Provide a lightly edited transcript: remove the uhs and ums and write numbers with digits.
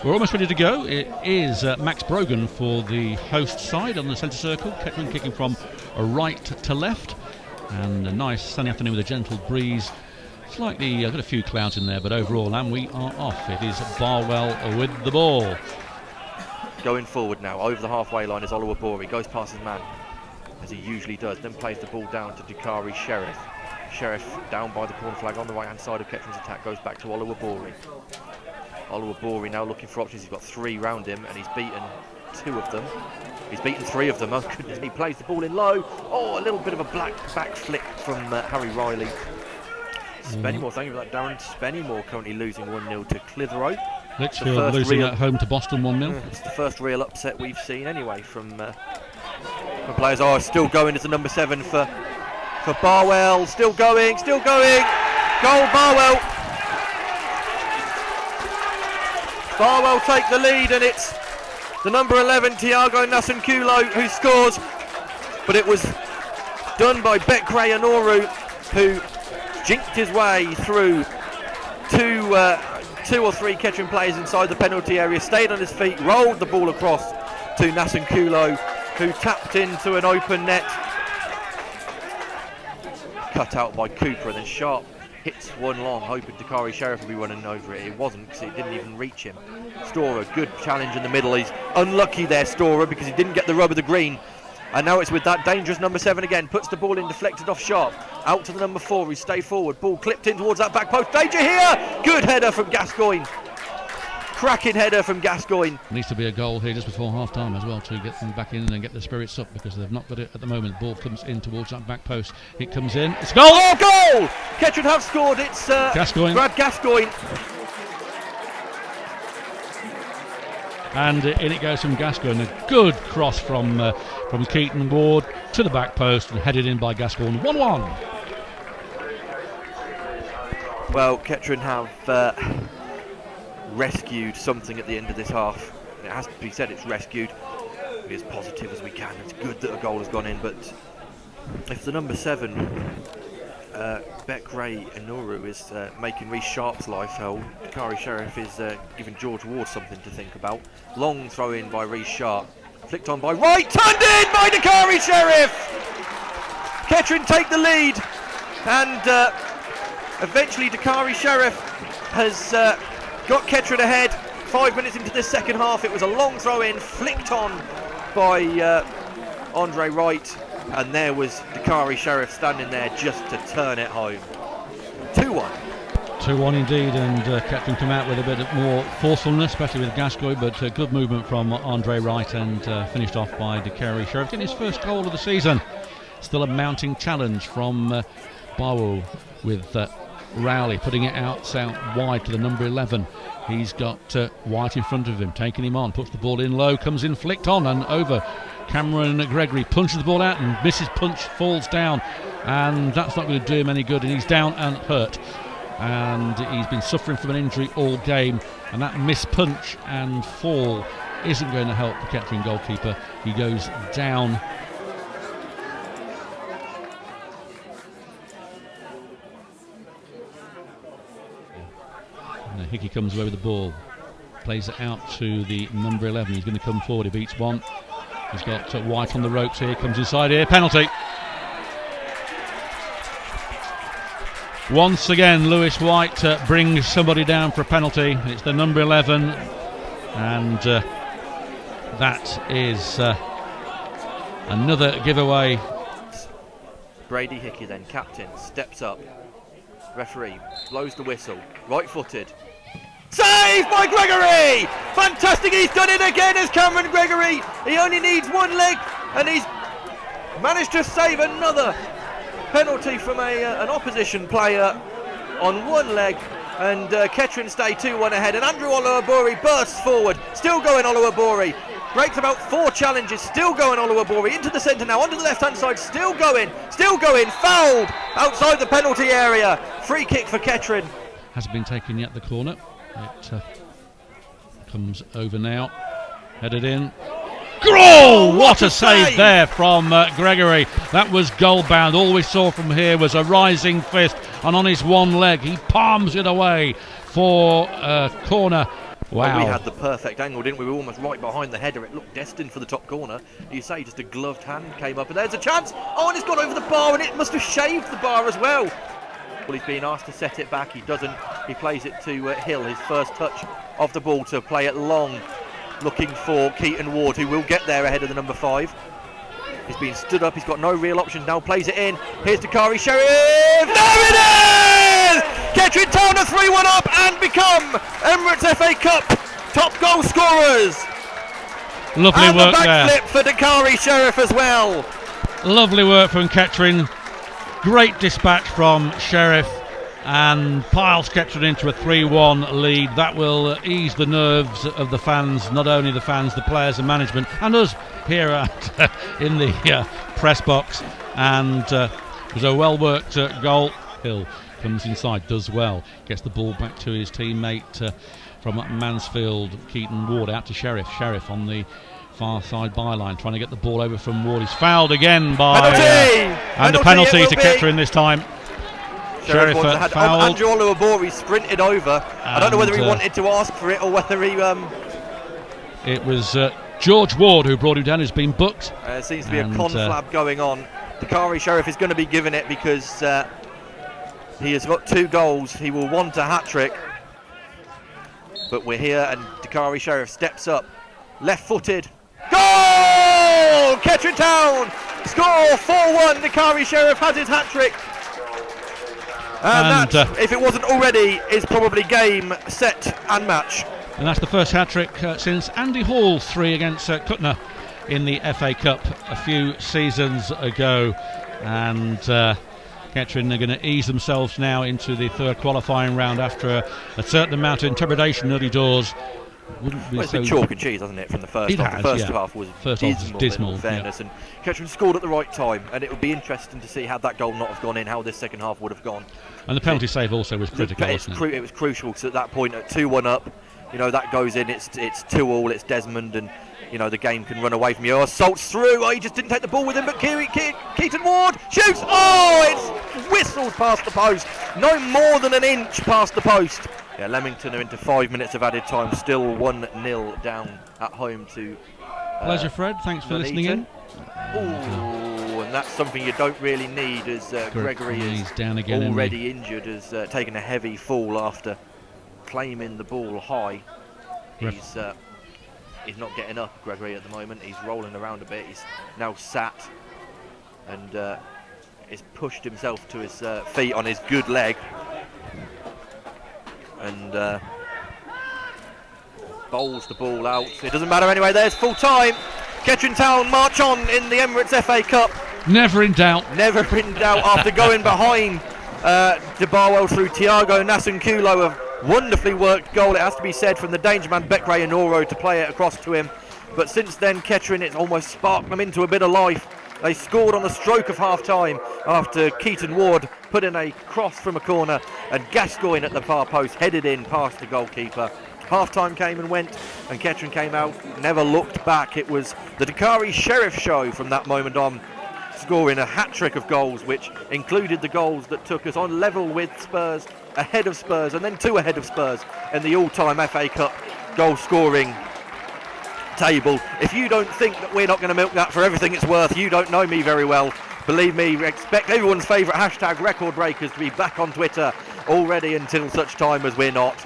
We're almost ready to go. It is Max Brogan for the host side on the centre circle. Kettering kicking from right to left. And a nice sunny afternoon with a gentle breeze. Slightly, got a few clouds in there, but overall, and we are off. It is Barwell with the ball. Going forward now, over the halfway line is Oluwabori. Goes past his man, as he usually does. Then plays the ball down to Dakari Sheriff. Sheriff down by the corner flag on the right-hand side of Kettering's attack. Goes back to Oluwabori. Oluwabori now looking for options. He's got three round him, and he's beaten two of them. He's beaten three of them. Oh goodness, he plays the ball in low. Oh, a little bit of a back flick from Harry Riley. Spennymoor, thank you for that, Darren. Spennymoor currently losing 1-0 to Clitheroe. Lichfield losing at home to Boston 1-0. It's the first real upset we've seen anyway from players. Oh, still going as the number 7 for Barwell. Still going. Goal Barwell. Barwell take the lead, and it's the number 11, Tiago Nasankulo, who scores. But it was done by Bekray Anoru, who jinked his way through two or three Kettering players inside the penalty area, stayed on his feet, rolled the ball across to Nasankulo, who tapped into an open net. Cut out by Cooper, and then Sharp hits one long, hoping Dakari Sheriff would be running over it. It wasn't, because it didn't even reach him. Storer, good challenge in the middle. He's unlucky there, Storer, because he didn't get the rub of the green. And now it's with that dangerous number 7 again. Puts the ball in, deflected off Sharp. Out to the number 4, he stayed forward. Ball clipped in towards that back post. Danger here! Good header from Gascoigne. Cracking header from Gascoigne. Needs to be a goal here just before half time as well to get them back in and get the spirits up, because they've not got it at the moment. Ball comes in towards that back post. It comes in. It's a goal! Oh, goal! Kettering have scored. It's Gascoigne. Brad Gascoigne. And in it goes from Gascoigne. A good cross from Keaton Ward to the back post and headed in by Gascoigne. 1-1. Well, Kettering have rescued something at the end of this half. It has to be said, it's rescued. Be as positive as we can. It's good that a goal has gone in, but if the number 7, Bekray Anoru, is making Reece Sharp's life hell, Dakari Sheriff is giving George Ward something to think about. Long throw in by Reece Sharp. Flicked on by Wright, turned in by Dakari Sheriff! Kettering take the lead, and eventually Dakari Sheriff has got Kettering ahead. 5 minutes into this second half, it was a long throw in, flicked on by Andre Wright, and there was Dakari Sheriff standing there just to turn it home. 2-1. 2-1 indeed, and Kettering come out with a bit more forcefulness, especially with Gascoigne, but good movement from Andre Wright, and finished off by Dakari Sheriff getting his first goal of the season. Still a mounting challenge from Barwell, with Rowley putting it out wide to the number 11. He's got White in front of him, taking him on, puts the ball in low, comes in, flicked on and over. Cameron Gregory punches the ball out and misses punch, falls down, and that's not going to do him any good, and he's down and hurt. And he's been suffering from an injury all game, and that missed punch and fall isn't going to help the Kettering goalkeeper. He goes down. And Hickey comes away with the ball, plays it out to the number 11. He's going to come forward, he beats one. He's got White on the ropes here, comes inside here, penalty. Once again, Lewis White brings somebody down for a penalty. It's the number 11, and that is another giveaway. Brady Hickey then, captain, steps up. Referee blows the whistle, right-footed. Saved by Gregory! Fantastic, he's done it again as Cameron Gregory. He only needs one leg, and he's managed to save another penalty from an opposition player on one leg, and Kettering stay 2-1 ahead, and Andrew Oluwabori bursts forward, still going Oluwabori, breaks about 4 challenges, still going Oluwabori, into the centre now, onto the left hand side, still going, fouled outside the penalty area. Free kick for Kettering. Hasn't been taken yet, the corner. It comes over now, headed in. Oh, what a save there from Gregory. That was goal bound. All we saw from here was a rising fist, and on his one leg he palms it away for a corner Wow. We had the perfect angle, didn't we? We were almost right behind the header. It looked destined for the top corner. You say just a gloved hand came up, and there's a chance. Oh, and it's gone over the bar, and it must have shaved the bar as well. Well, he's being asked to set it back. He doesn't. He plays it to Hill, his first touch of the ball, to play it long, looking for Keaton Ward, who will get there ahead of the number 5. He's been stood up. He's got no real options now. Plays it in. Here's Dakari Sheriff. There it is! Kettering Town are 3-1 up and become Emirates FA Cup top goal scorers. Lovely and work the there. backflip for Dakari Sheriff as well. Lovely work from Kettering. Great dispatch from Sheriff, and piles Kettering into a 3-1 lead. That will ease the nerves of the fans, not only the fans, the players and management, and us here at, in the press box. And it was a well worked goal. Hill comes inside, does well, gets the ball back to his teammate from Mansfield. Keaton Ward out to Sheriff. Sheriff on the far side byline, trying to get the ball over from Ward. He's fouled again by and a penalty to Kettering this time. Sheriff fouled. Andrew Oluwabori sprinted over. I don't know whether he wanted to ask for it or whether he it was George Ward who brought him down. He's been booked. There seems to be a conflab going on. Dakari Sheriff is going to be given it because he has got 2 goals. He will want a hat-trick. But we're here, and Dakari Sheriff steps up, left-footed. Goal! Kettering Town score 4-1. Dakari Sheriff has his hat-trick. And that, if it wasn't already, is probably game, set and match. And that's the first hat-trick since Andy Hall's 3 against Cutner in the FA Cup a few seasons ago. And Kettering are going to ease themselves now into the 3rd qualifying round after a certain amount of interpretation early doors. It's been chalk and cheese, hasn't it, from the first half? The first half was dismal, in fairness, and Kettering scored at the right time, and it would be interesting to see had that goal not have gone in, how this second half would have gone. And the penalty save also was critical, wasn't it? It was crucial, because at that point, at 2-1 up, that goes in, it's 2-2, it's Desmond, and the game can run away from you. Assaults through. Oh, he just didn't take the ball with him, but Keaton Ward shoots. Oh, it's whistled past the post. No more than an inch past the post. Yeah, Leamington are into 5 minutes of added time, still 1-0 down at home to pleasure, Fred. Thanks for listening in. Ooh, and that's something you don't really need, as Gregory is down again, already injured, has taken a heavy fall after claiming the ball high. He's not getting up, Gregory, at the moment. He's rolling around a bit. He's now sat and he's pushed himself to his feet on his good leg. And bowls the ball out. It doesn't matter anyway. There's full time. Kettering Town march on in the Emirates FA Cup. Never in doubt. Never in doubt after going behind De Barwell through Tiago Nasunkulo. A wonderfully worked goal, it has to be said, from the danger man Bekray Enoro to play it across to him. But since then, Kettering, it's almost sparked them into a bit of life. They scored on the stroke of half-time after Keaton Ward put in a cross from a corner, and Gascoigne at the far post headed in past the goalkeeper. Half-time came and went, and Kettering came out, never looked back. It was the Dakari Sheriff show from that moment on, scoring a hat-trick of goals, which included the goals that took us on level with Spurs, ahead of Spurs, and then 2 ahead of Spurs in the all-time FA Cup goal-scoring table. If you don't think that we're not going to milk that for everything it's worth, you don't know me very well. Believe me, we expect everyone's favourite hashtag record breakers to be back on Twitter already until such time as we're not.